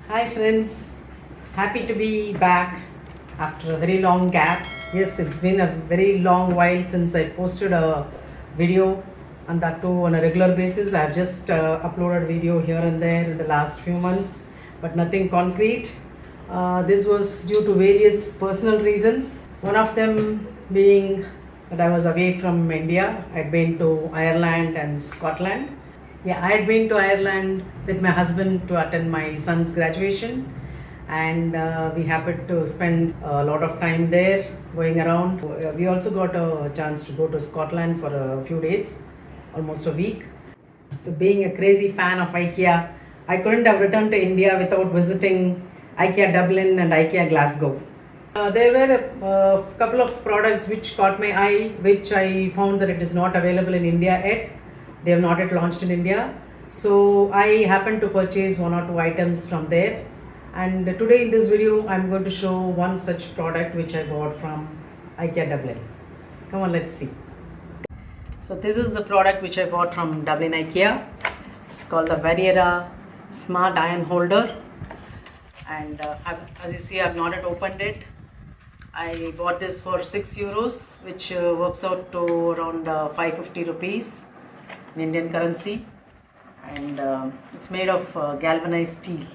Hi friends, happy to be back after a very long gap. Yes, it's been a very long while since I posted a video, and that too on a regular basis. I've just uploaded video here and there in the last few months, but nothing concrete. This was due to various personal reasons. One of them being that I was away from India. I'd been to Ireland and Scotland. Yeah, I had been to Ireland with my husband to attend my son's graduation, and we happened to spend a lot of time there going around. We also got a chance to go to Scotland for a few days, almost a week. So, being a crazy fan of IKEA, I couldn't have returned to India without visiting IKEA Dublin and IKEA Glasgow. There were a couple of products which caught my eye, which I found that it is not available in India yet. They have not yet launched in India. So I happened to purchase one or two items from there. And today in this video, I'm going to show one such product which I bought from IKEA Dublin. Come on, let's see. So this is the product which I bought from Dublin IKEA. It's called the VARIERA Smart Iron Holder. And as you see, I've not yet opened it. I bought this for 6 euros, which works out to around 550 rupees in Indian currency, and it's made of galvanized steel.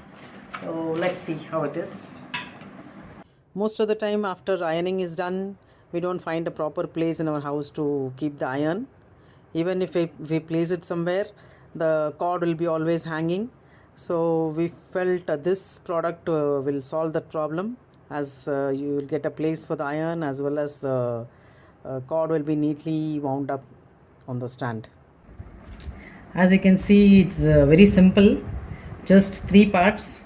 So let's see how it is. Most of the time after ironing is done, we don't find a proper place in our house to keep the iron. Even if we place it somewhere, the cord will be always hanging. So we felt this product will solve that problem, as you will get a place for the iron, as well as the cord will be neatly wound up on the stand. As you can see, it's very simple, just three parts.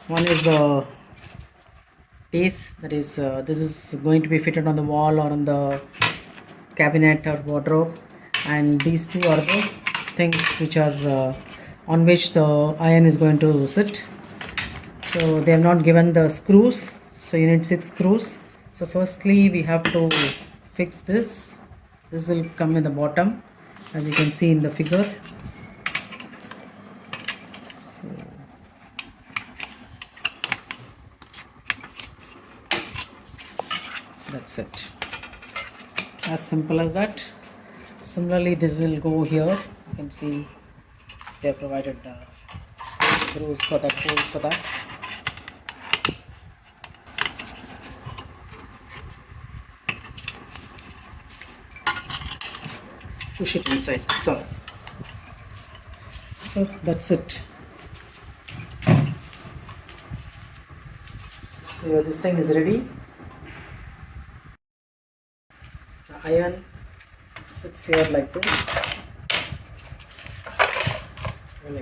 One is the base, that is this is going to be fitted on the wall or on the cabinet or wardrobe, and these two are the things which are on which the iron is going to sit. So they have not given the screws, so you need 6 screws. So firstly we have to fix this. This will come in the bottom, as you can see in the figure. So that's it, as simple as that. Similarly, this will go here. You can see they have provided screws for that, holes for that. Push it inside. So that's it. So this thing is ready. The iron sits here like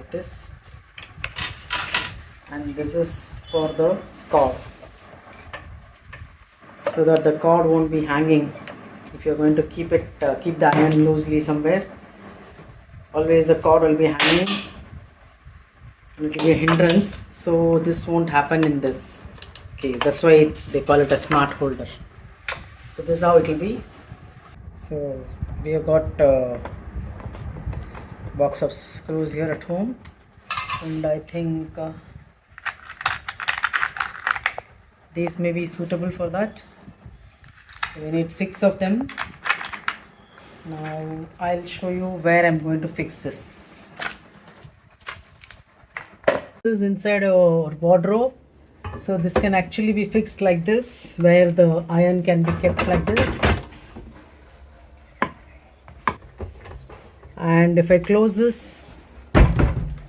this, and this is for the cord, so that the cord won't be hanging. If you're going to keep the iron loosely somewhere, always the cord will be hanging and it will be a hindrance. So this won't happen in this case. That's why they call it a smart holder. So this is how it will be. So we have got a box of screws here at home, and I think these may be suitable for that. So we need 6 of them. Now I'll show you where I'm going to fix this. This is inside our wardrobe. So this can actually be fixed like this, where the iron can be kept like this. And if I close this,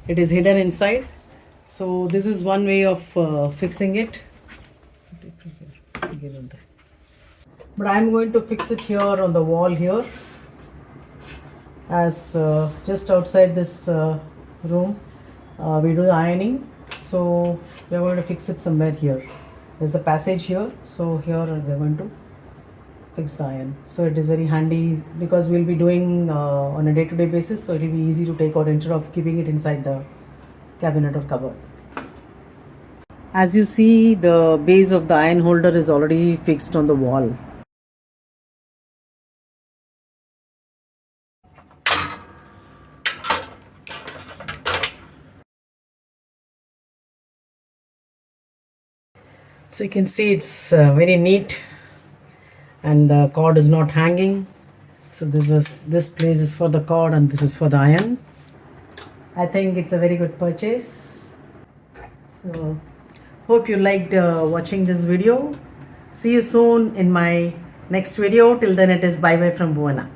it is hidden inside. So this is one way of fixing it. But I'm going to fix it here on the wall here, as just outside this room we do the ironing. So we are going to fix it somewhere here. There's a passage here, so here we're going to fix the iron. So it is very handy, because we'll be doing on a day-to-day basis, so it will be easy to take out instead of keeping it inside the cabinet or cupboard. As you see, the base of the iron holder is already fixed on the wall. So you can see it's very neat, and the cord is not hanging. So this place is for the cord and this is for the iron. I think it's a very good purchase. So hope you liked watching this video. See you soon in my next video. Till then, it is bye bye from Bhuwana.